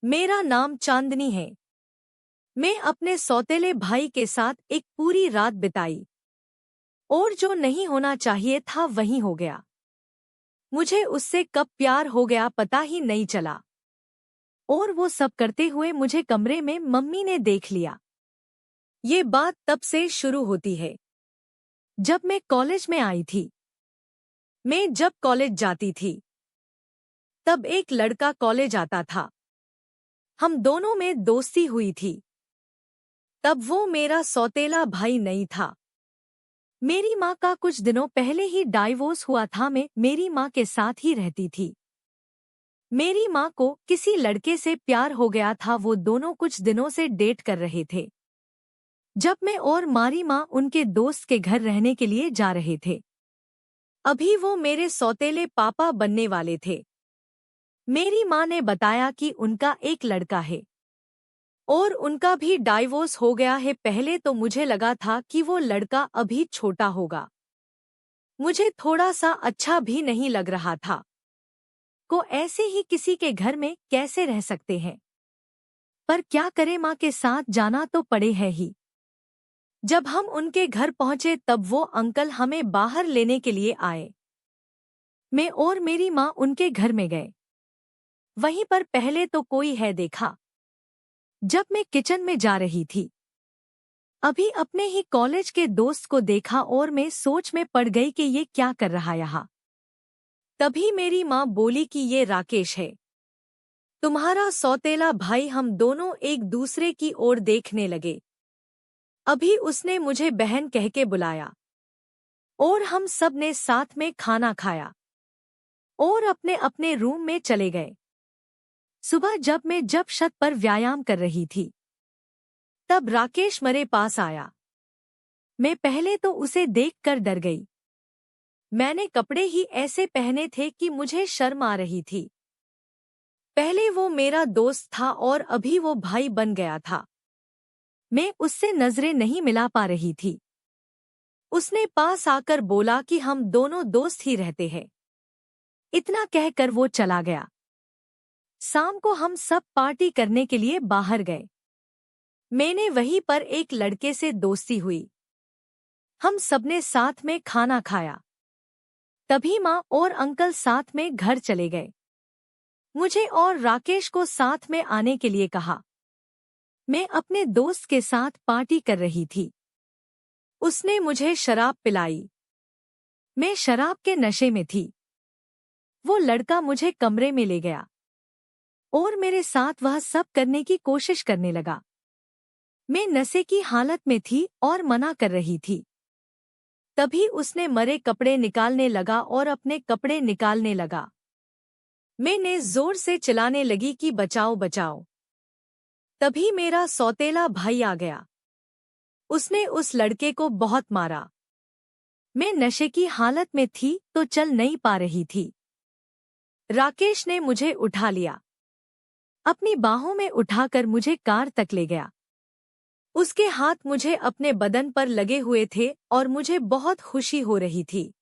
मेरा नाम चांदनी है। मैं अपने सौतेले भाई के साथ एक पूरी रात बिताई और जो नहीं होना चाहिए था वही हो गया। मुझे उससे कब प्यार हो गया पता ही नहीं चला। और वो सब करते हुए मुझे कमरे में मम्मी ने देख लिया। ये बात तब से शुरू होती है जब मैं कॉलेज में आई थी। मैं जब कॉलेज जाती थी तब एक लड़का कॉलेज आता था। हम दोनों में दोस्ती हुई थी। तब वो मेरा सौतेला भाई नहीं था। मेरी माँ का कुछ दिनों पहले ही डाइवोर्स हुआ था। मैं मेरी माँ के साथ ही रहती थी। मेरी माँ को किसी लड़के से प्यार हो गया था। वो दोनों कुछ दिनों से डेट कर रहे थे जब मैं और मारी माँ उनके दोस्त के घर रहने के लिए जा रहे थे। अभी वो मेरे सौतेले पापा बनने वाले थे। मेरी माँ ने बताया कि उनका एक लड़का है और उनका भी डाइवोर्स हो गया है। पहले तो मुझे लगा था कि वो लड़का अभी छोटा होगा। मुझे थोड़ा सा अच्छा भी नहीं लग रहा था। को ऐसे ही किसी के घर में कैसे रह सकते हैं। पर क्या करें, माँ के साथ जाना तो पड़े है ही। जब हम उनके घर पहुंचे तब वो अंकल हमें बाहर लेने के लिए आए। मैं और मेरी माँ उनके घर में गए। वहीं पर पहले तो कोई है देखा। जब मैं किचन में जा रही थी अभी अपने ही कॉलेज के दोस्त को देखा और मैं सोच में पड़ गई कि ये क्या कर रहा यहाँ। तभी मेरी माँ बोली कि ये राकेश है, तुम्हारा सौतेला भाई। हम दोनों एक दूसरे की ओर देखने लगे। अभी उसने मुझे बहन कह के बुलाया और हम सब ने साथ में खाना खाया और अपने अपने रूम में चले गए। सुबह जब छत पर व्यायाम कर रही थी तब राकेश मेरे पास आया। मैं पहले तो उसे देखकर डर गई। मैंने कपड़े ही ऐसे पहने थे कि मुझे शर्म आ रही थी। पहले वो मेरा दोस्त था और अभी वो भाई बन गया था। मैं उससे नजरें नहीं मिला पा रही थी। उसने पास आकर बोला कि हम दोनों दोस्त ही रहते हैं। इतना कहकर वो चला गया। शाम को हम सब पार्टी करने के लिए बाहर गए। मैंने वहीं पर एक लड़के से दोस्ती हुई। हम सबने साथ में खाना खाया। तभी माँ और अंकल साथ में घर चले गए। मुझे और राकेश को साथ में आने के लिए कहा। मैं अपने दोस्त के साथ पार्टी कर रही थी। उसने मुझे शराब पिलाई। मैं शराब के नशे में थी। वो लड़का मुझे कमरे में ले गया और मेरे साथ वह सब करने की कोशिश करने लगा। मैं नशे की हालत में थी और मना कर रही थी। तभी उसने मरे कपड़े निकालने लगा और अपने कपड़े निकालने लगा। मैंने जोर से चिल्लाने लगी कि बचाओ बचाओ। तभी मेरा सौतेला भाई आ गया। उसने उस लड़के को बहुत मारा। मैं नशे की हालत में थी तो चल नहीं पा रही थी। राकेश ने मुझे उठा लिया। अपनी बाहों में उठाकर मुझे कार तक ले गया। उसके हाथ मुझे अपने बदन पर लगे हुए थे और मुझे बहुत खुशी हो रही थी।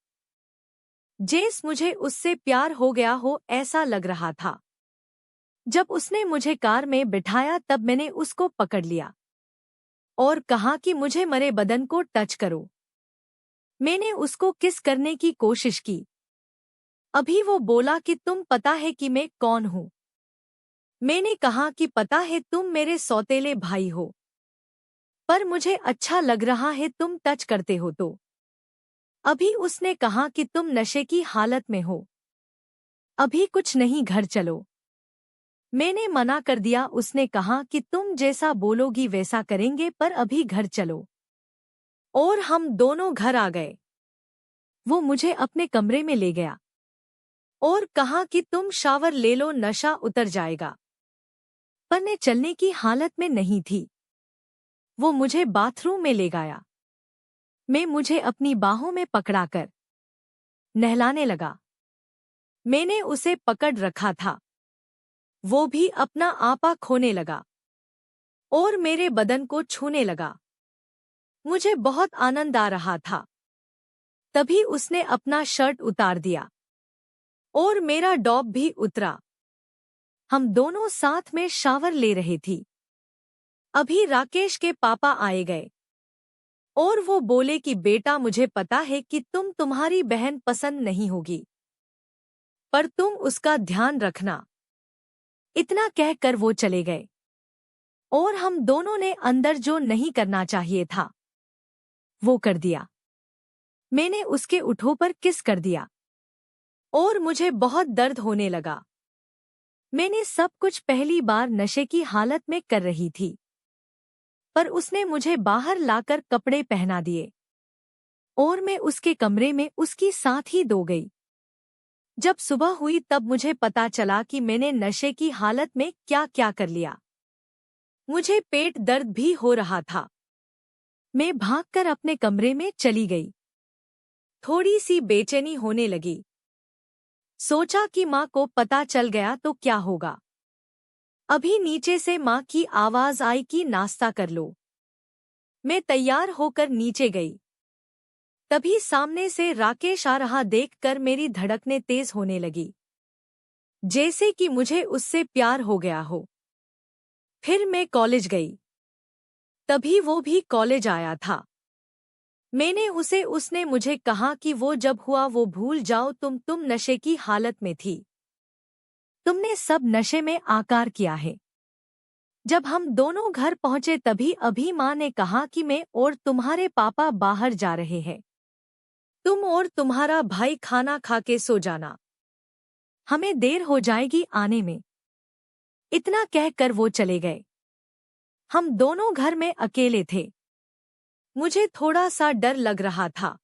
जैसे मुझे उससे प्यार हो गया हो ऐसा लग रहा था। जब उसने मुझे कार में बिठाया तब मैंने उसको पकड़ लिया और कहा कि मुझे मरे बदन को टच करो। मैंने उसको किस करने की कोशिश की। अभी वो बोला कि तुम पता है कि मैं कौन हूँ। मैंने कहा कि पता है, तुम मेरे सौतेले भाई हो, पर मुझे अच्छा लग रहा है तुम टच करते हो तो। अभी उसने कहा कि तुम नशे की हालत में हो, अभी कुछ नहीं, घर चलो। मैंने मना कर दिया। उसने कहा कि तुम जैसा बोलोगी वैसा करेंगे, पर अभी घर चलो। और हम दोनों घर आ गए। वो मुझे अपने कमरे में ले गया और कहा कि तुम शावर ले लो, नशा उतर जाएगा। पर मैं चलने की हालत में नहीं थी। वो मुझे बाथरूम में ले गया। मैं मुझे अपनी बाहों में पकड़ाकर नहलाने लगा। मैंने उसे पकड़ रखा था। वो भी अपना आपा खोने लगा और मेरे बदन को छूने लगा। मुझे बहुत आनंद आ रहा था। तभी उसने अपना शर्ट उतार दिया और मेरा टॉप भी उतरा। हम दोनों साथ में शावर ले रहे थी। अभी राकेश के पापा आए गए और वो बोले कि बेटा मुझे पता है कि तुम्हारी बहन पसंद नहीं होगी, पर तुम उसका ध्यान रखना। इतना कहकर वो चले गए और हम दोनों ने अंदर जो नहीं करना चाहिए था वो कर दिया। मैंने उसके उठों पर किस कर दिया और मुझे बहुत दर्द होने लगा। मैंने सब कुछ पहली बार नशे की हालत में कर रही थी, पर उसने मुझे बाहर लाकर कपड़े पहना दिए और मैं उसके कमरे में उसकी साथ ही दो गई। जब सुबह हुई तब मुझे पता चला कि मैंने नशे की हालत में क्या क्या कर लिया। मुझे पेट दर्द भी हो रहा था। मैं भागकर अपने कमरे में चली गई। थोड़ी सी बेचैनी होने लगी। सोचा कि माँ को पता चल गया तो क्या होगा। अभी नीचे से माँ की आवाज आई कि नाश्ता कर लो। मैं तैयार होकर नीचे गई। तभी सामने से राकेश आ रहा देखकर मेरी धड़कनें तेज होने लगी, जैसे कि मुझे उससे प्यार हो गया हो। फिर मैं कॉलेज गई। तभी वो भी कॉलेज आया था। मैंने उसने मुझे कहा कि वो जब हुआ वो भूल जाओ, तुम नशे की हालत में थी। तुमने सब नशे में आकार किया है। जब हम दोनों घर पहुंचे तभी अभी माँ ने कहा कि मैं और तुम्हारे पापा बाहर जा रहे हैं। तुम और तुम्हारा भाई खाना खा के सो जाना, हमें देर हो जाएगी आने में। इतना कहकर वो चले गए। हम दोनों घर में अकेले थे। मुझे थोड़ा सा डर लग रहा था।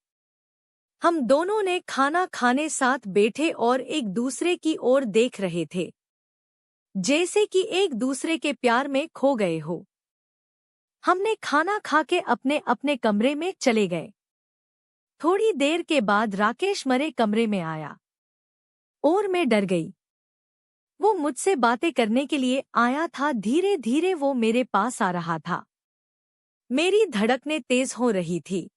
हम दोनों ने खाना खाने साथ बैठे और एक दूसरे की ओर देख रहे थे, जैसे कि एक दूसरे के प्यार में खो गए हो। हमने खाना खा के अपने अपने कमरे में चले गए। थोड़ी देर के बाद राकेश मेरे कमरे में आया और मैं डर गई। वो मुझसे बातें करने के लिए आया था। धीरे धीरे वो मेरे पास आ रहा था। मेरी धड़कनें तेज हो रही थी।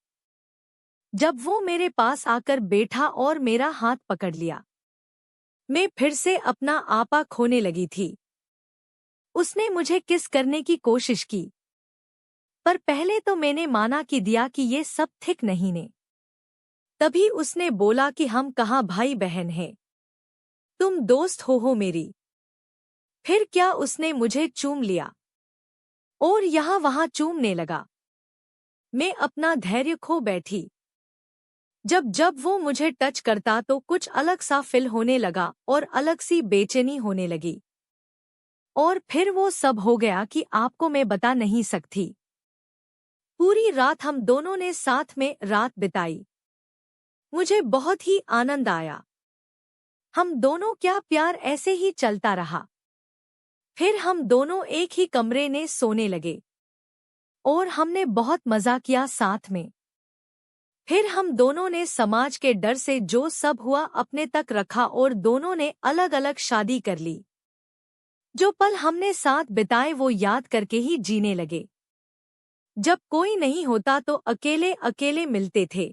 जब वो मेरे पास आकर बैठा और मेरा हाथ पकड़ लिया, मैं फिर से अपना आपा खोने लगी थी। उसने मुझे किस करने की कोशिश की, पर पहले तो मैंने माना कि दिया कि ये सब ठीक नहीं ने। तभी उसने बोला कि हम कहाँ भाई बहन हैं, तुम दोस्त हो मेरी। फिर क्या उसने मुझे चूम लिया और यहाँ वहाँ चूमने लगा। मैं अपना धैर्य खो बैठी। जब जब वो मुझे टच करता तो कुछ अलग सा फील होने लगा और अलग सी बेचैनी होने लगी। और फिर वो सब हो गया कि आपको मैं बता नहीं सकती। पूरी रात हम दोनों ने साथ में रात बिताई। मुझे बहुत ही आनंद आया। हम दोनों क्या प्यार ऐसे ही चलता रहा। फिर हम दोनों एक ही कमरे में सोने लगे और हमने बहुत मजा किया साथ में। फिर हम दोनों ने समाज के डर से जो सब हुआ अपने तक रखा और दोनों ने अलग अलग शादी कर ली। जो पल हमने साथ बिताए वो याद करके ही जीने लगे। जब कोई नहीं होता तो अकेले अकेले मिलते थे।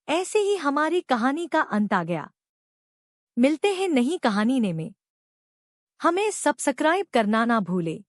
ऐसे ही हमारी कहानी का अंत आ गया। मिलते हैं नई कहानी में। हमें सब्सक्राइब करना ना भूले।